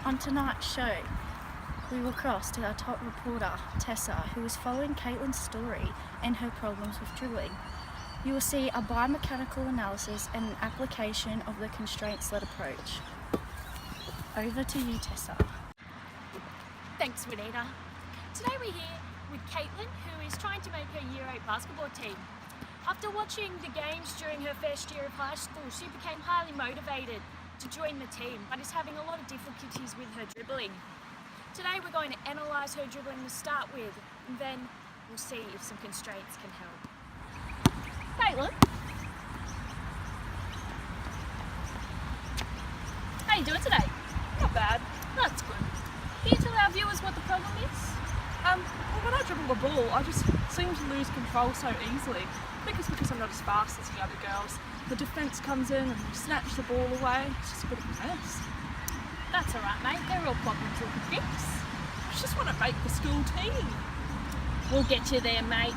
On tonight's show, we will cross to our top reporter, Tessa, who is following Kaytlin's story and her problems with dribbling. You will see a biomechanical analysis and an application of the constraints-led approach. Over to you, Tessa. Thanks, Juanita. Today we're here with Kaytlin, who is trying to make her Year 8 basketball team. After watching the games during her first year of high school, she became highly motivated to join the team, but is having a lot of difficulties with her dribbling. Today we're going to analyse her dribbling to start with, and then we'll see if some constraints can help. Kaytlin? How you doing today? Not bad. That's good. Can you tell our viewers what the problem is? Well, when I dribble the ball, I just seem to lose control so easily. I think it's because I'm not as fast as the other girls. The defence comes in and we snatch the ball away. It's just a bit of a mess. That's alright, mate. They're all problems we can fix. I just want to make the school team. We'll get you there, mate.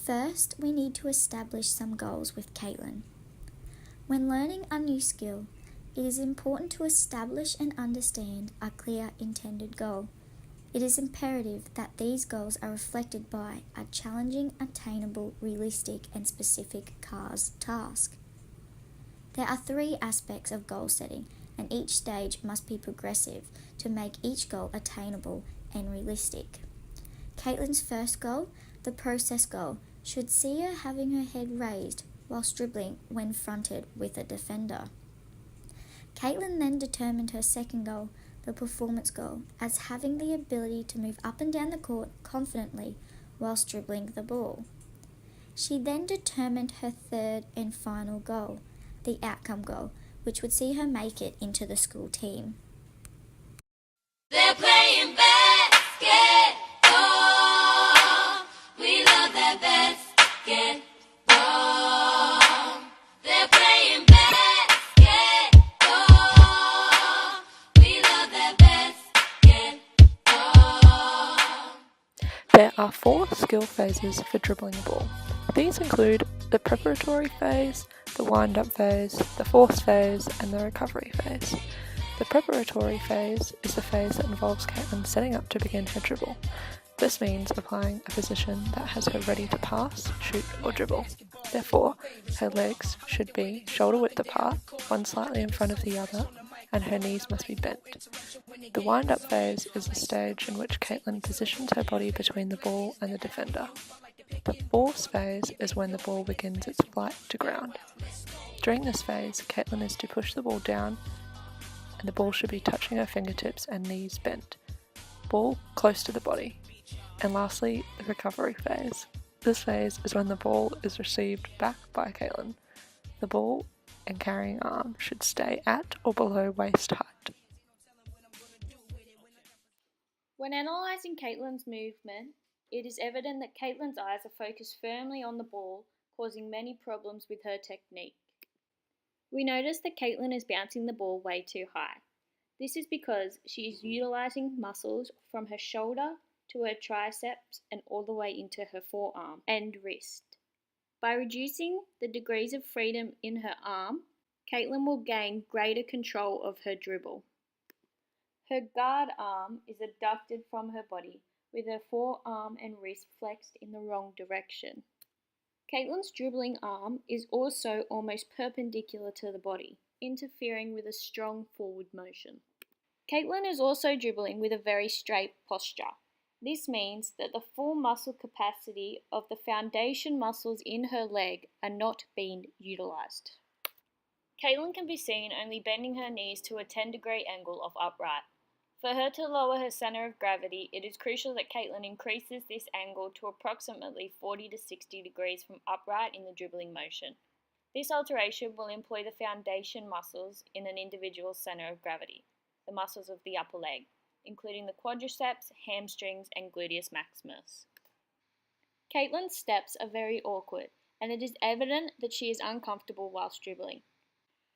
First, we need to establish some goals with Kaytlin. When learning a new skill, it is important to establish and understand a clear intended goal. It is imperative that these goals are reflected by a challenging, attainable, realistic, and specific task. There are 3 aspects of goal setting, and each stage must be progressive to make each goal attainable and realistic. Kaytlin's first goal, the process goal, should see her having her head raised whilst dribbling when fronted with a defender. Kaytlin then determined her second goal, the performance goal, as having the ability to move up and down the court confidently whilst dribbling the ball. She then determined her third and final goal, the outcome goal, which would see her make it into the school team. They're playing basketball. We love that basketball. They're playing basketball. We love that basketball. There are 4 skill phases for dribbling a ball. These include the preparatory phase, the wind-up phase, the force phase, and the recovery phase. The preparatory phase is the phase that involves Kaytlin setting up to begin her dribble. This means applying a position that has her ready to pass, shoot, or dribble. Therefore, her legs should be shoulder width apart, one slightly in front of the other, and her knees must be bent. The wind-up phase is the stage in which Kaytlin positions her body between the ball and the defender. The force phase is when the ball begins its flight to ground. During this phase, Kaytlin is to push the ball down, and the ball should be touching her fingertips and knees bent. Ball close to the body. And lastly, the recovery phase. This phase is when the ball is received back by Kaytlin. The ball and carrying arm should stay at or below waist height. When analysing Kaytlin's movement, it is evident that Kaytlin's eyes are focused firmly on the ball, causing many problems with her technique. We notice that Kaytlin is bouncing the ball way too high. This is because she is utilising muscles from her shoulder to her triceps and all the way into her forearm and wrist. By reducing the degrees of freedom in her arm, Kaytlin will gain greater control of her dribble. Her guard arm is abducted from her body, with her forearm and wrist flexed in the wrong direction. Kaytlin's dribbling arm is also almost perpendicular to the body, interfering with a strong forward motion. Kaytlin is also dribbling with a very straight posture. This means that the full muscle capacity of the foundation muscles in her leg are not being utilised. Kaytlin can be seen only bending her knees to a 10-degree angle of upright. For her to lower her centre of gravity, it is crucial that Kaytlin increases this angle to approximately 40 to 60 degrees from upright in the dribbling motion. This alteration will employ the foundation muscles in an individual's centre of gravity, the muscles of the upper leg, including the quadriceps, hamstrings, and gluteus maximus. Kaytlin's steps are very awkward, and it is evident that she is uncomfortable whilst dribbling.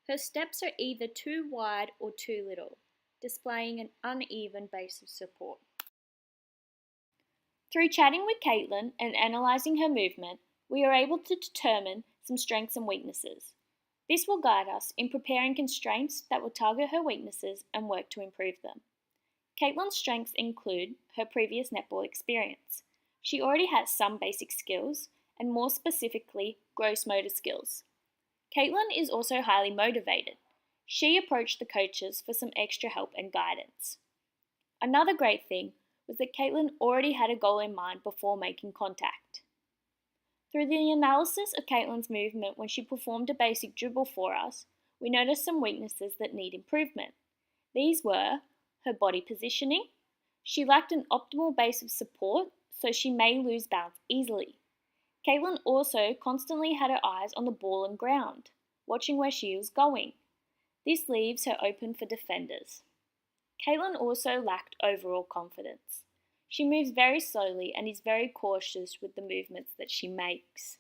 Her steps are either too wide or too little, displaying an uneven base of support. Through chatting with Kaytlin and analysing her movement, we are able to determine some strengths and weaknesses. This will guide us in preparing constraints that will target her weaknesses and work to improve them. Kaytlin's strengths include her previous netball experience. She already has some basic skills, and more specifically, gross motor skills. Kaytlin is also highly motivated. She approached the coaches for some extra help and guidance. Another great thing was that Kaytlin already had a goal in mind before making contact. Through the analysis of Kaytlin's movement when she performed a basic dribble for us, we noticed some weaknesses that need improvement. These were her body positioning. She lacked an optimal base of support, so she may lose balance easily. Kaytlin also constantly had her eyes on the ball and ground, watching where she was going. This leaves her open for defenders. Kaytlin also lacked overall confidence. She moves very slowly and is very cautious with the movements that she makes.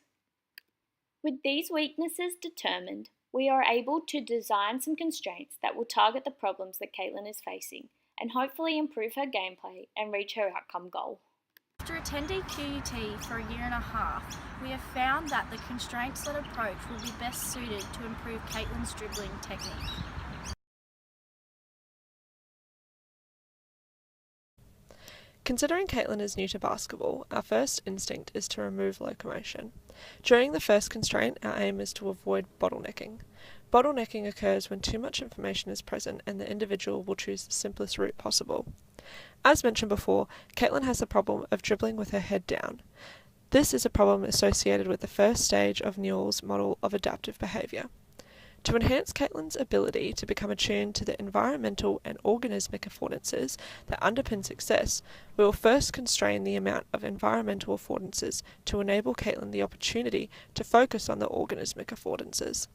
With these weaknesses determined, we are able to design some constraints that will target the problems that Kaytlin is facing and hopefully improve her gameplay and reach her outcome goal. After attending QUT for a year and a half, we have found that the constraints-led approach will be best suited to improve Kaytlin's dribbling technique. Considering Kaytlin is new to basketball, our first instinct is to remove locomotion. During the first constraint, our aim is to avoid bottlenecking. Bottlenecking occurs when too much information is present and the individual will choose the simplest route possible. As mentioned before, Kaytlin has the problem of dribbling with her head down. This is a problem associated with the first stage of Newell's model of adaptive behaviour. To enhance Kaytlin's ability to become attuned to the environmental and organismic affordances that underpin success, we will first constrain the amount of environmental affordances to enable Kaytlin the opportunity to focus on the organismic affordances.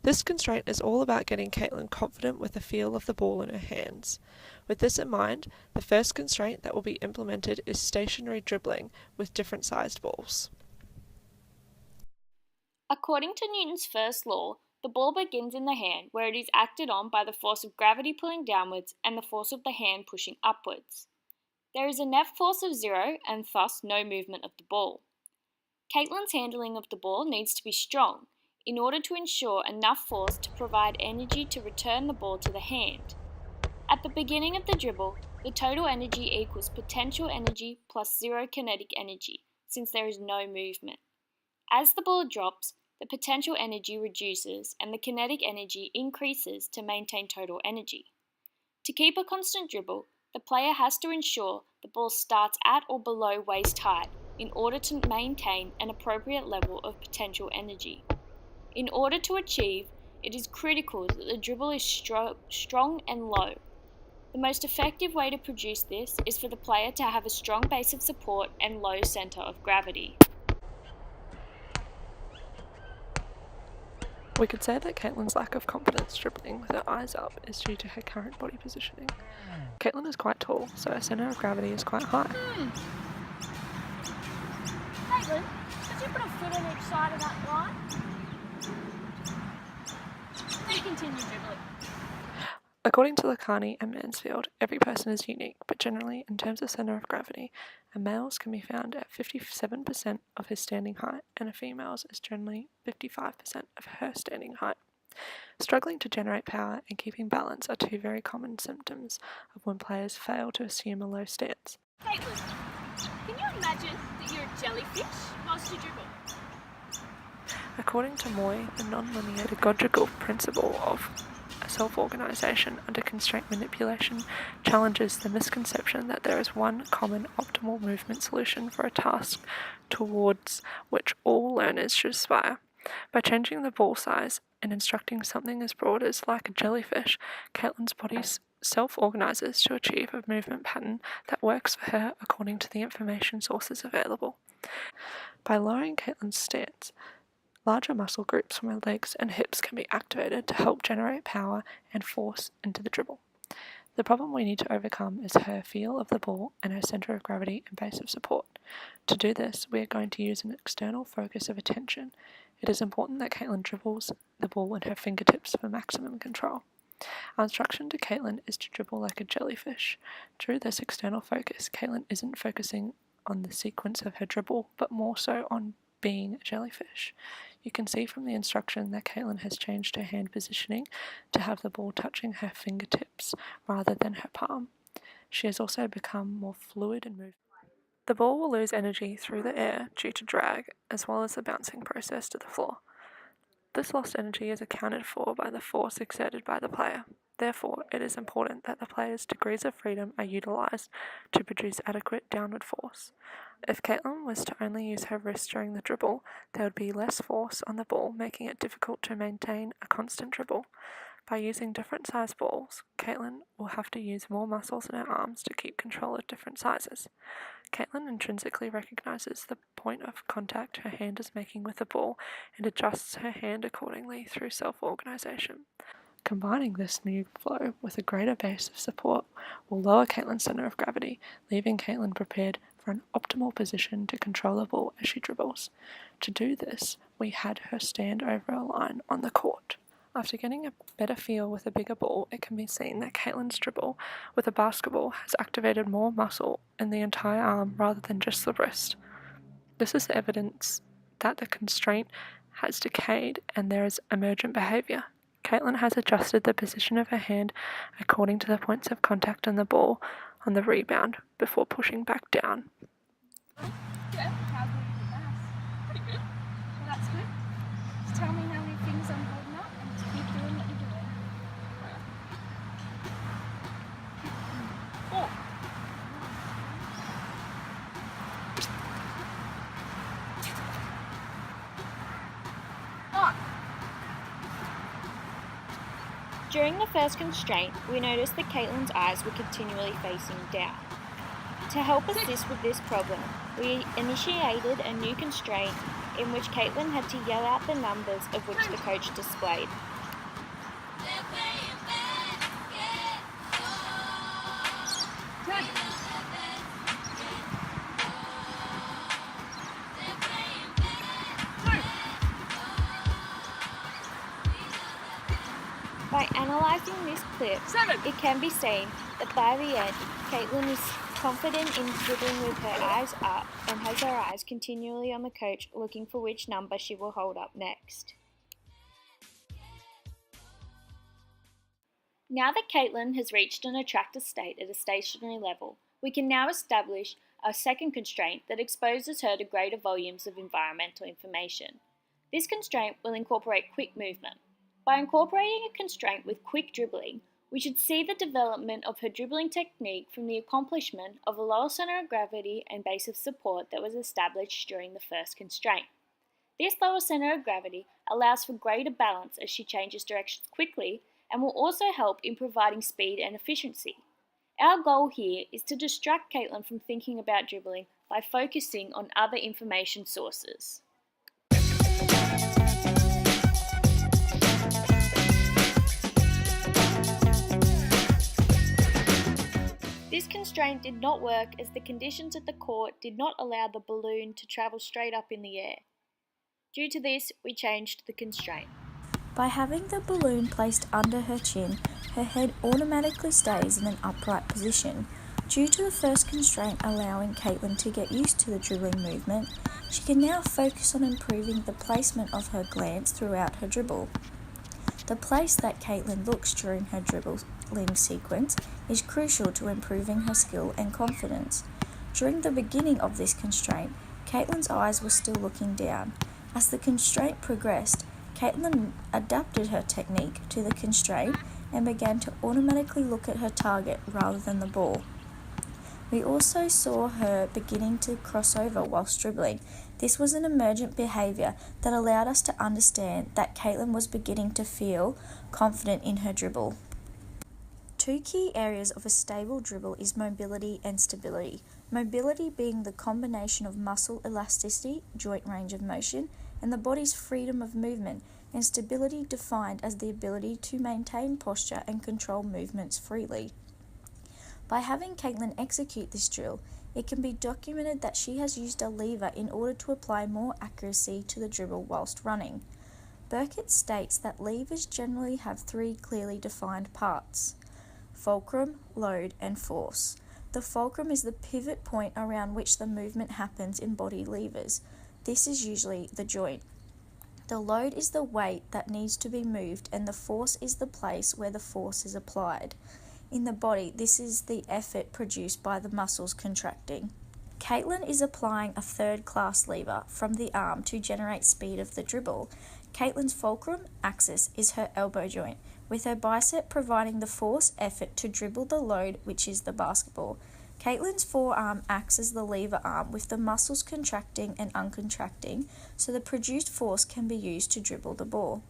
This constraint is all about getting Kaytlin confident with the feel of the ball in her hands. With this in mind, the first constraint that will be implemented is stationary dribbling with different sized balls. According to Newton's first law, the ball begins in the hand where it is acted on by the force of gravity pulling downwards and the force of the hand pushing upwards. There is a net force of 0 and thus no movement of the ball. Kaytlin's handling of the ball needs to be strong in order to ensure enough force to provide energy to return the ball to the hand. At the beginning of the dribble, the total energy equals potential energy plus 0 kinetic energy, since there is no movement. As the ball drops, the potential energy reduces and the kinetic energy increases to maintain total energy. To keep a constant dribble, the player has to ensure the ball starts at or below waist height in order to maintain an appropriate level of potential energy. In order to achieve, it is critical that the dribble is strong and low. The most effective way to produce this is for the player to have a strong base of support and low centre of gravity. We could say that Kaytlin's lack of confidence dribbling with her eyes up is due to her current body positioning. Kaytlin is quite tall, so her centre of gravity is quite high. Kaytlin, could you put a foot on each side of that line? Then continue dribbling. According to Lacani and Mansfield, every person is unique, but generally, in terms of centre of gravity, a male's can be found at 57% of his standing height, and a female's is generally 55% of her standing height. Struggling to generate power and keeping balance are two very common symptoms of when players fail to assume a low stance. Kaytlin, can you imagine that you're a jellyfish whilst you dribble? According to Moy, the non-linear pedagogical principle of self-organisation under constraint manipulation challenges the misconception that there is one common optimal movement solution for a task towards which all learners should aspire. By changing the ball size and instructing something as broad as like a jellyfish, Kaytlin's body self-organises to achieve a movement pattern that works for her according to the information sources available. By lowering Kaytlin's stance, larger muscle groups from her legs and hips can be activated to help generate power and force into the dribble. The problem we need to overcome is her feel of the ball and her centre of gravity and base of support. To do this, we are going to use an external focus of attention. It is important that Kaytlin dribbles the ball in her fingertips for maximum control. Our instruction to Kaytlin is to dribble like a jellyfish. Through this external focus, Kaytlin isn't focusing on the sequence of her dribble, but more so on being a jellyfish. You can see from the instruction that Kaytlin has changed her hand positioning to have the ball touching her fingertips rather than her palm. She has also become more fluid and moved. The ball will lose energy through the air due to drag, as well as the bouncing process to the floor. This lost energy is accounted for by the force exerted by the player. Therefore, it is important that the player's degrees of freedom are utilised to produce adequate downward force. If Kaytlin was to only use her wrist during the dribble, there would be less force on the ball, making it difficult to maintain a constant dribble. By using different size balls, Kaytlin will have to use more muscles in her arms to keep control of different sizes. Kaytlin intrinsically recognises the point of contact her hand is making with the ball and adjusts her hand accordingly through self-organisation. Combining this new flow with a greater base of support will lower Kaytlin's centre of gravity, leaving Kaytlin prepared for an optimal position to control the ball as she dribbles. To do this, we had her stand over a line on the court. After getting a better feel with a bigger ball, it can be seen that Kaytlin's dribble with a basketball has activated more muscle in the entire arm rather than just the wrist. This is evidence that the constraint has decayed and there is emergent behaviour. Kaytlin has adjusted the position of her hand according to the points of contact on the ball on the rebound before pushing back down. Yeah, how good is that? Pretty good. Well, that's good. Just tell me how many things I'm holding up and just keep doing what you're doing. Four. Five. During the first constraint, we noticed that Kaytlin's eyes were continually facing down. To help assist with this problem, we initiated a new constraint in which Kaytlin had to yell out the numbers of which the coach displayed. They're playing basketball. Ten. They're playing basketball. By analysing this clip, 7. it can be seen that by the end, Kaytlin is confident in dribbling with her eyes up and has her eyes continually on the coach looking for which number she will hold up next. Now that Kaytlin has reached an attractor state at a stationary level, we can now establish a second constraint that exposes her to greater volumes of environmental information. This constraint will incorporate quick movement. By incorporating a constraint with quick dribbling, we should see the development of her dribbling technique from the accomplishment of a lower centre of gravity and base of support that was established during the first constraint. This lower centre of gravity allows for greater balance as she changes directions quickly and will also help in providing speed and efficiency. Our goal here is to distract Kaytlin from thinking about dribbling by focusing on other information sources. This constraint did not work as the conditions at the court did not allow the balloon to travel straight up in the air. Due to this, we changed the constraint. By having the balloon placed under her chin, her head automatically stays in an upright position. Due to the first constraint allowing Kaytlin to get used to the dribbling movement, she can now focus on improving the placement of her glance throughout her dribble. The place that Kaytlin looks during her dribbling sequence is crucial to improving her skill and confidence. During the beginning of this constraint, Kaytlin's eyes were still looking down. As the constraint progressed, Kaytlin adapted her technique to the constraint and began to automatically look at her target rather than the ball. We also saw her beginning to cross over whilst dribbling. This was an emergent behaviour that allowed us to understand that Kaytlin was beginning to feel confident in her dribble. Two key areas of a stable dribble is mobility and stability. Mobility being the combination of muscle elasticity, joint range of motion, and the body's freedom of movement, and stability defined as the ability to maintain posture and control movements freely. By having Kaytlin execute this drill, it can be documented that she has used a lever in order to apply more accuracy to the dribble whilst running. Burkett states that levers generally have three clearly defined parts: fulcrum, load, and force. The fulcrum is the pivot point around which the movement happens in body levers. This is usually the joint. The load is the weight that needs to be moved, and the force is the place where the force is applied. In the body, this is the effort produced by the muscles contracting. Kaytlin is applying a third-class lever from the arm to generate speed of the dribble. Kaytlin's fulcrum axis is her elbow joint, with her bicep providing the force effort to dribble the load, which is the basketball. Kaytlin's forearm acts as the lever arm, with the muscles contracting and uncontracting, so the produced force can be used to dribble the ball.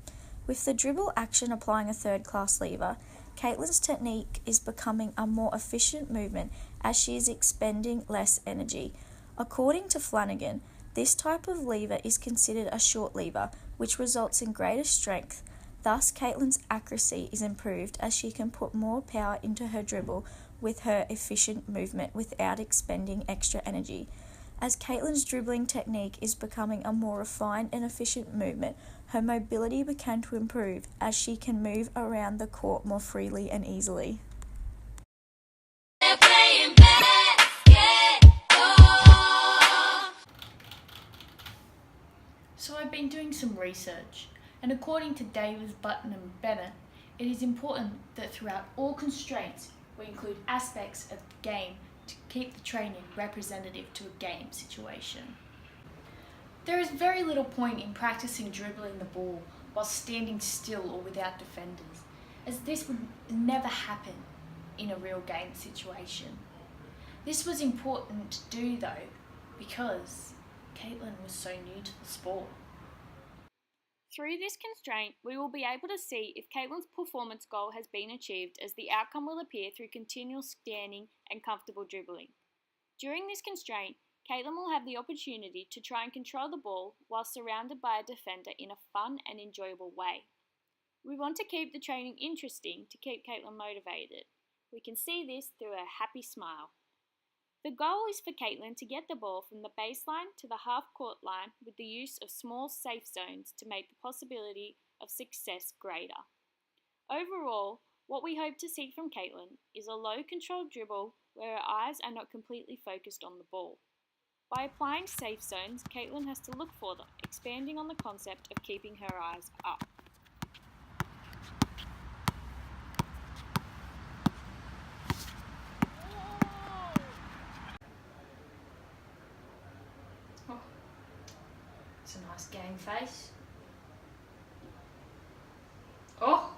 With the dribble action applying a third-class lever, Kaytlin's technique is becoming a more efficient movement as she is expending less energy. According to Flanagan, this type of lever is considered a short lever, which results in greater strength. Thus, Kaytlin's accuracy is improved as she can put more power into her dribble with her efficient movement without expending extra energy. As Kaytlin's dribbling technique is becoming a more refined and efficient movement, her mobility began to improve as she can move around the court more freely and easily. They're playing basketball. So I've been doing some research, and according to Davis, Button and Bennett, it is important that throughout all constraints we include aspects of the game to keep the training representative to a game situation. There is very little point in practicing dribbling the ball while standing still or without defenders, as this would never happen in a real game situation. This was important to do though, because Kaytlin was so new to the sport. Through this constraint, we will be able to see if Kaytlin's performance goal has been achieved, as the outcome will appear through continual standing and comfortable dribbling. During this constraint, Kaytlin will have the opportunity to try and control the ball while surrounded by a defender in a fun and enjoyable way. We want to keep the training interesting to keep Kaytlin motivated. We can see this through a happy smile. The goal is for Kaytlin to get the ball from the baseline to the half-court line with the use of small safe zones to make the possibility of success greater. Overall, what we hope to see from Kaytlin is a low-controlled dribble where her eyes are not completely focused on the ball. By applying safe zones, Kaytlin has to look for them, expanding on the concept of keeping her eyes up. It's a nice game face. Oh!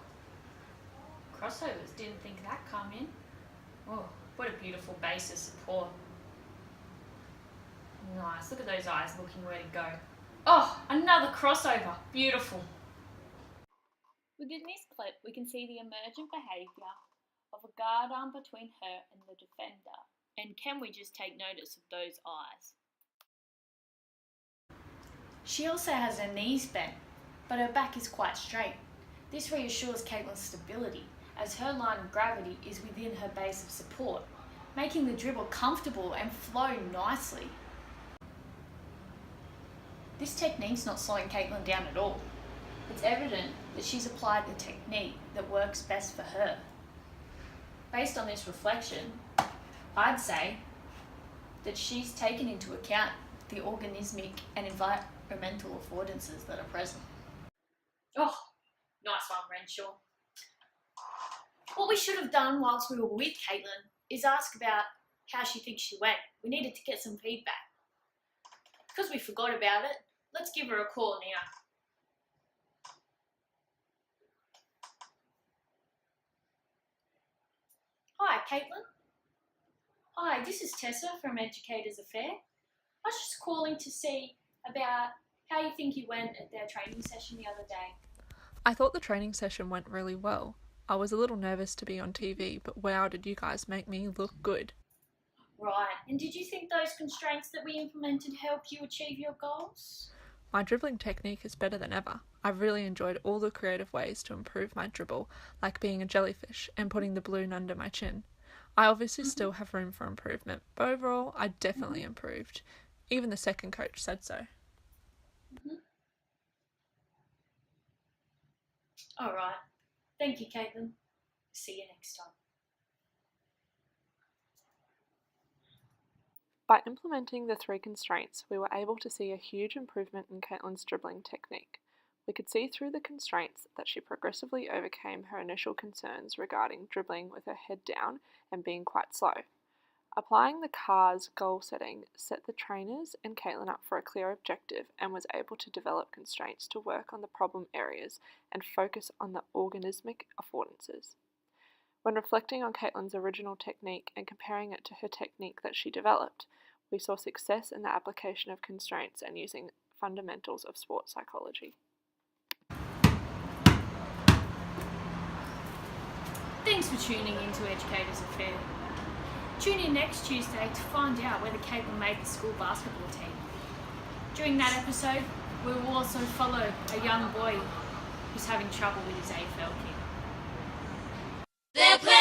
Crossovers, didn't think that come in. Oh, what a beautiful base of support. Nice, look at those eyes looking where to go. Oh, another crossover, beautiful. Within this clip, we can see the emergent behaviour of a guard arm between her and the defender. And can we just take notice of those eyes? She also has her knees bent, but her back is quite straight. This reassures Kaytlin's stability, as her line of gravity is within her base of support, making the dribble comfortable and flow nicely. This technique's not slowing Kaytlin down at all. It's evident that she's applied the technique that works best for her. Based on this reflection, I'd say that she's taken into account the organismic and environmental affordances that are present. Oh, nice one, Renshaw. What we should have done whilst we were with Kaytlin is ask about how she thinks she went. We needed to get some feedback. Because we forgot about it, let's give her a call now. Hi, Kaytlin. Hi, this is Tessa from Educators Affair. I was just calling to see about how you think you went at their training session the other day. I thought the training session went really well. I was a little nervous to be on TV, but wow, did you guys make me look good. Right, and did you think those constraints that we implemented helped you achieve your goals? My dribbling technique is better than ever. I've really enjoyed all the creative ways to improve my dribble, like being a jellyfish and putting the balloon under my chin. I obviously still have room for improvement, but overall I definitely improved. Even the second coach said so. Alright, thank you, Kaytlin. See you next time. By implementing the 3 constraints, we were able to see a huge improvement in Kaytlin's dribbling technique. We could see through the constraints that she progressively overcame her initial concerns regarding dribbling with her head down and being quite slow. Applying the CARS goal setting set the trainers and Kaytlin up for a clear objective and was able to develop constraints to work on the problem areas and focus on the organismic affordances. When reflecting on Kaytlin's original technique and comparing it to her technique that she developed, we saw success in the application of constraints and using fundamentals of sports psychology. Thanks for tuning in to Educators Affair. Tune in next Tuesday to find out whether Kaytlin made the school basketball team. During that episode, we will also follow a young boy who's having trouble with his AFL kit. They're playing